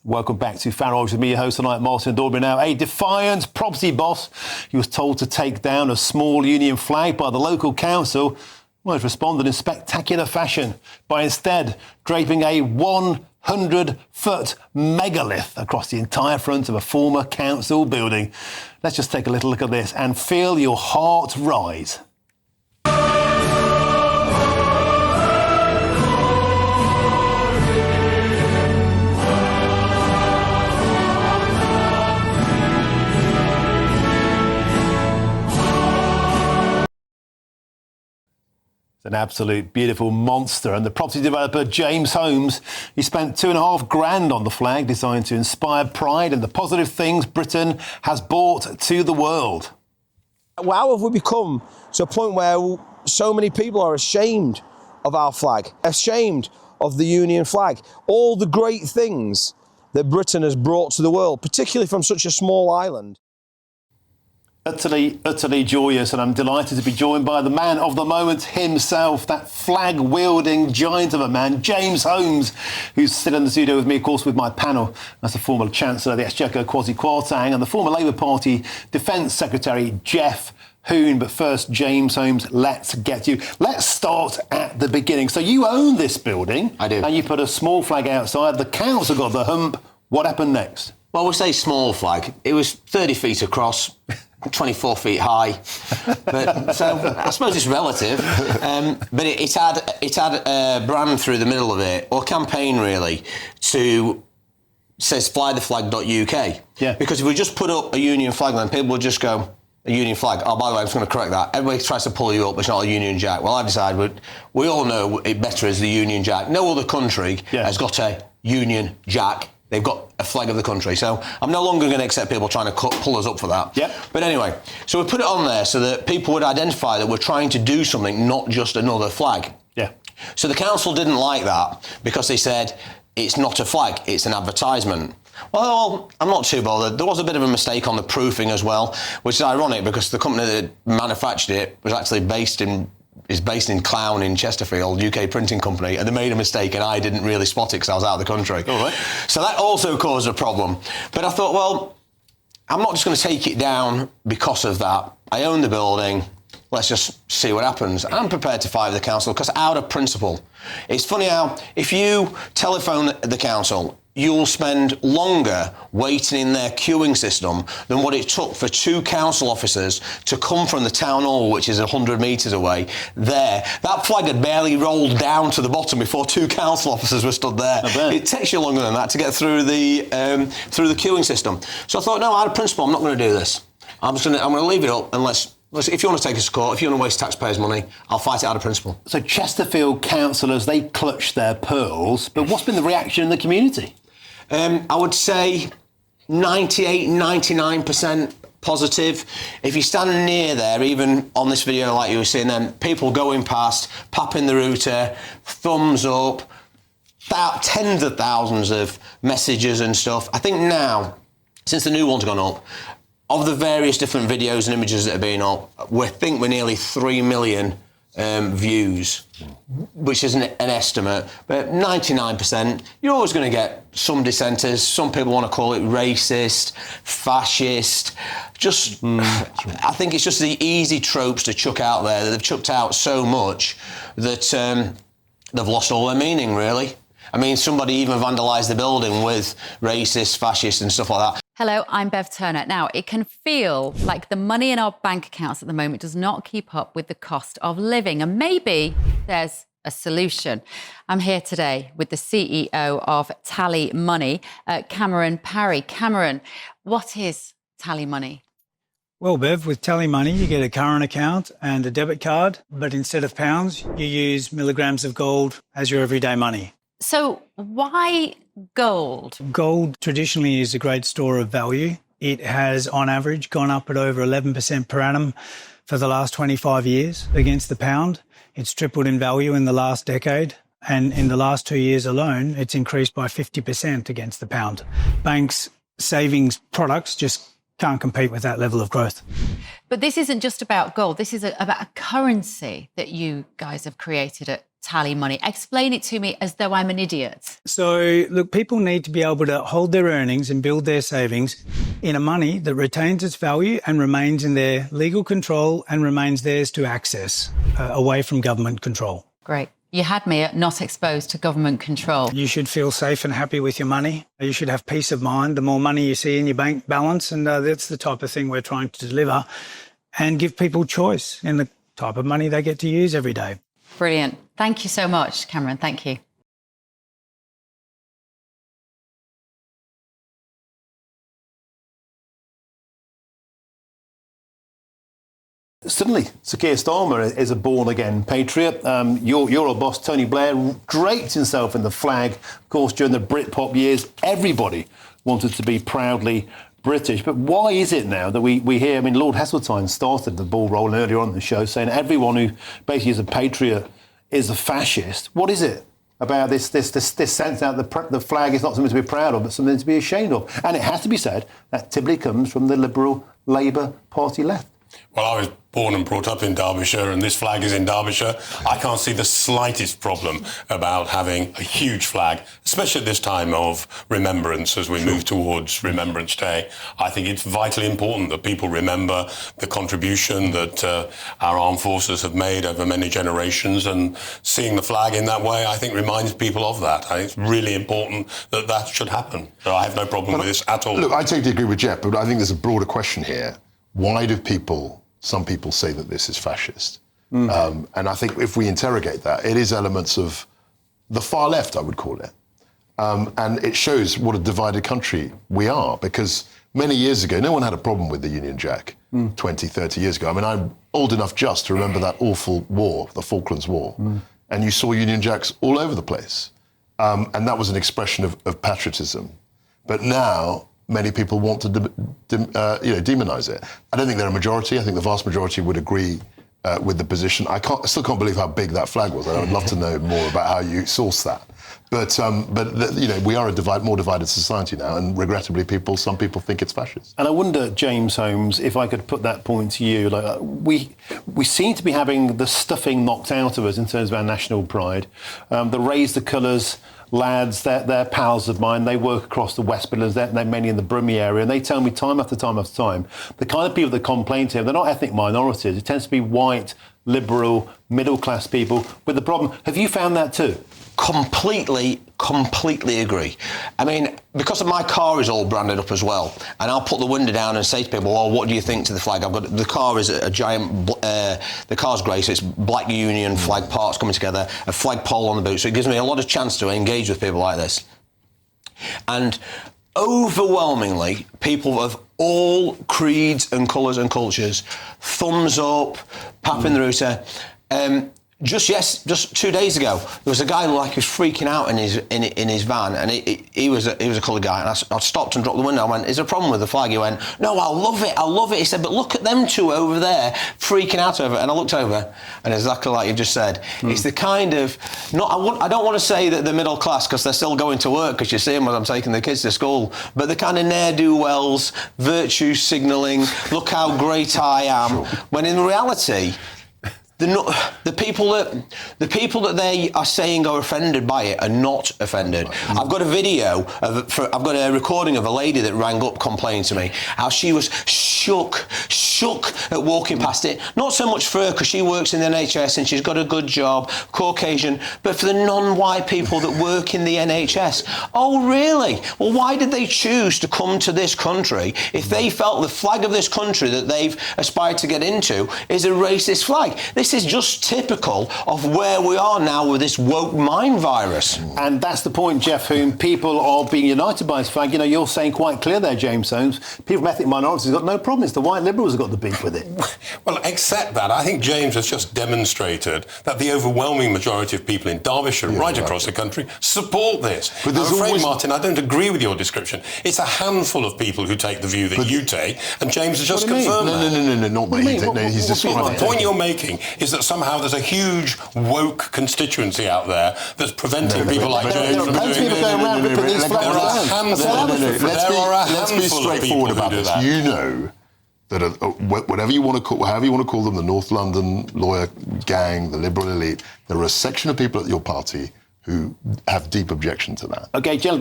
Welcome back to Fan Orange with me, your host tonight, Martin Dorby. Now, a defiant property boss, he was told to take down a small union flag by the local council. Well, he's responded in spectacular fashion by instead draping a 100-foot megalith across the entire front of a former council building. Let's just take a little look at this and feel your heart rise. An absolute beautiful monster. And the property developer James Holmes, he spent $2.5 grand on the flag designed to inspire pride in the positive things Britain has brought to the world. How have we become to a point where so many people are ashamed of our flag, ashamed of the Union flag, all the great things that Britain has brought to the world, particularly from such a small island? Utterly joyous, and I'm delighted to be joined by the man of the moment himself, that flag-wielding giant of a man, James Holmes, who's sitting in the studio with me, of course, with my panel. That's the former Chancellor of the Exchequer, Kwasi Kwarteng, and the former Labour Party Defence Secretary, Jeff Hoon. But first, James Holmes, let's get you. Let's start at the beginning. So you own this building. I do. And you put a small flag outside. The council got the hump. What happened next? Well, we say small flag. It was 30 feet across, 24 feet high. But, so I suppose it's relative. But it had a brand through the middle of it, or a campaign really, says flytheflag.uk. Yeah. Because if we just put up a Union flag, then people would just go, a Union flag. Oh, by the way, I'm just going to correct that. Everybody tries to pull you up, it's not a Union Jack. Well, I decided we all know it better as the Union Jack. No other country has got a Union Jack. They've got a flag of the country. So I'm no longer going to accept people trying to pull us up for that. Yep. But anyway, so we put it on there so that people would identify that we're trying to do something, not just another flag. Yeah. So the council didn't like that because they said it's not a flag, it's an advertisement. Well, I'm not too bothered. There was a bit of a mistake on the proofing as well, which is ironic because the company that manufactured it was actually based in Clown in Chesterfield, UK printing company, and they made a mistake and I didn't really spot it because I was out of the country. All right. So that also caused a problem. But I thought, well, I'm not just going to take it down because of that. I own the building. Let's just see what happens. I'm prepared to fight the council because out of principle. It's funny how if you telephone the council, you'll spend longer waiting in their queuing system than what it took for two council officers to come from the town hall, which is 100 metres away, there. That flag had barely rolled down to the bottom before two council officers were stood there. It takes you longer than that to get through the queuing system. So I thought, no, out of principle, I'm not going to do this. I'm going to leave it up and let's if you want to take us to court, if you want to waste taxpayers' money, I'll fight it out of principle. So Chesterfield councillors, they clutched their pearls, but what's been the reaction in the community? I would say 98, 99% positive. If you're standing near there, even on this video like you were seeing then, people going past, popping the router, thumbs up, tens of thousands of messages and stuff. I think now, since the new one's gone up, of the various different videos and images that have been up, we're nearly 3 million views, which is an estimate, but 99%, you're always going to get some dissenters. Some people want to call it racist, fascist. I think it's just the easy tropes to chuck out there that they've chucked out so much that they've lost all their meaning, really. I mean, somebody even vandalised the building with racist, fascist and stuff like that. Hello, I'm Bev Turner. Now, it can feel like the money in our bank accounts at the moment does not keep up with the cost of living, and maybe there's a solution. I'm here today with the CEO of TallyMoney, Cameron Parry. Cameron, what is TallyMoney? Well, Bev, with TallyMoney, you get a current account and a debit card, but instead of pounds, you use milligrams of gold as your everyday money. So why gold? Gold traditionally is a great store of value. It has, on average, gone up at over 11% per annum for the last 25 years against the pound. It's tripled in value in the last decade. And in the last 2 years alone, it's increased by 50% against the pound. Banks' savings products just can't compete with that level of growth. But this isn't just about gold. This is about a currency that you guys have created at TallyMoney. Explain it to me as though I'm an idiot. So, look, people need to be able to hold their earnings and build their savings in a money that retains its value and remains in their legal control and remains theirs to access, away from government control. Great. You had me at not exposed to government control. You should feel safe and happy with your money. You should have peace of mind. The more money you see in your bank balance, and that's the type of thing we're trying to deliver, and give people choice in the type of money they get to use every day. Brilliant. Thank you so much, Cameron. Thank you. Suddenly, Sir Keir Starmer is a born-again patriot. Your boss, Tony Blair, draped himself in the flag. Of course, during the Britpop years, everybody wanted to be proudly British. But why is it now that we hear, I mean, Lord Heseltine started the ball rolling earlier on in the show, saying everyone who basically is a patriot is a fascist. What is it about this sense that the flag is not something to be proud of, but something to be ashamed of? And it has to be said that typically comes from the Liberal Labour Party left. Well, I was born and brought up in Derbyshire, and this flag is in Derbyshire. I can't see the slightest problem about having a huge flag, especially at this time of remembrance as we move towards Remembrance Day. I think it's vitally important that people remember the contribution that our armed forces have made over many generations, and seeing the flag in that way, I think, reminds people of that. I think it's really important that that should happen. So I have no problem with this at all. Look, I totally agree with Jeff, but I think there's a broader question here. Why do some people say that this is fascist? And I think if we interrogate that, it is elements of the far left, I would call it. And it shows what a divided country we are, because many years ago, no one had a problem with the Union Jack 20, 30 years ago. I mean, I'm old enough just to remember that awful war, the Falklands War, and you saw Union Jacks all over the place. And that was an expression of patriotism. But now, many people want to demonise it. I don't think they're a majority. I think the vast majority would agree with the position. I still can't believe how big that flag was. I would love to know more about how you source that. But we are a more divided society now, and regrettably, some people think it's fascist. And I wonder, James Holmes, if I could put that point to you, like we seem to be having the stuffing knocked out of us in terms of our national pride. The Raise the Colours lads, they're pals of mine. They work across the West Midlands. They're mainly in the Brummie area, and they tell me time after time after time, the kind of people that complain to him, they're not ethnic minorities. It tends to be white, liberal, middle-class people with the problem. Have you found that too? Completely agree. I mean, because my car is all branded up as well, and I'll put the window down and say to people, well, what do you think to the flag? The car is a giant, the car's grey, so it's Black Union flag parts coming together, a flag pole on the boot, so it gives me a lot of chance to engage with people like this. And overwhelmingly, people of all creeds and colours and cultures, thumbs up, pap in the router. Just 2 days ago, there was a guy who was freaking out in his van, and he was a coloured guy, and I stopped and dropped the window. I went, "Is there a problem with the flag?" He went, "No, I love it." He said, "But look at them two over there freaking out over it." And I looked over, and exactly like you just said, it's the kind of I don't want to say that they're middle class because they're still going to work, because you see them when I'm taking the kids to school, but the kind of ne'er-do-wells, virtue signalling, look how great I am, when in reality, the people that they are saying are offended by it are not offended. I've got a video I've got a recording of a lady that rang up complaining to me how she was shook at walking past it. Not so much for her, because she works in the NHS and she's got a good job, Caucasian, but for the non-white people that work in the NHS. Oh, really? Well, why did they choose to come to this country if they felt the flag of this country that they've aspired to get into is a racist flag? This is just typical of where we are now with this woke mind virus. And that's the point, Jeff, whom people are being united by this flag. You know, you're saying quite clear there, James Holmes, people from ethnic minorities have got no problem. It's the white liberals who have got the beef with it. Well, except that, I think James has just demonstrated that the overwhelming majority of people in Derbyshire, right across the country, support this. But I'm afraid, Martin, I don't agree with your description. It's a handful of people who take the view that you take, and James has just confirmed that. No, not me. He's describing. The point you're making is that somehow there's a huge woke constituency out there that's preventing people like James from doing this. There are a handful of people Let's be straightforward about this. You know that are whatever you want to call, however you want to call them, the North London lawyer gang, the liberal elite. There are a section of people at your party who have deep objection to that. Okay, gentlemen.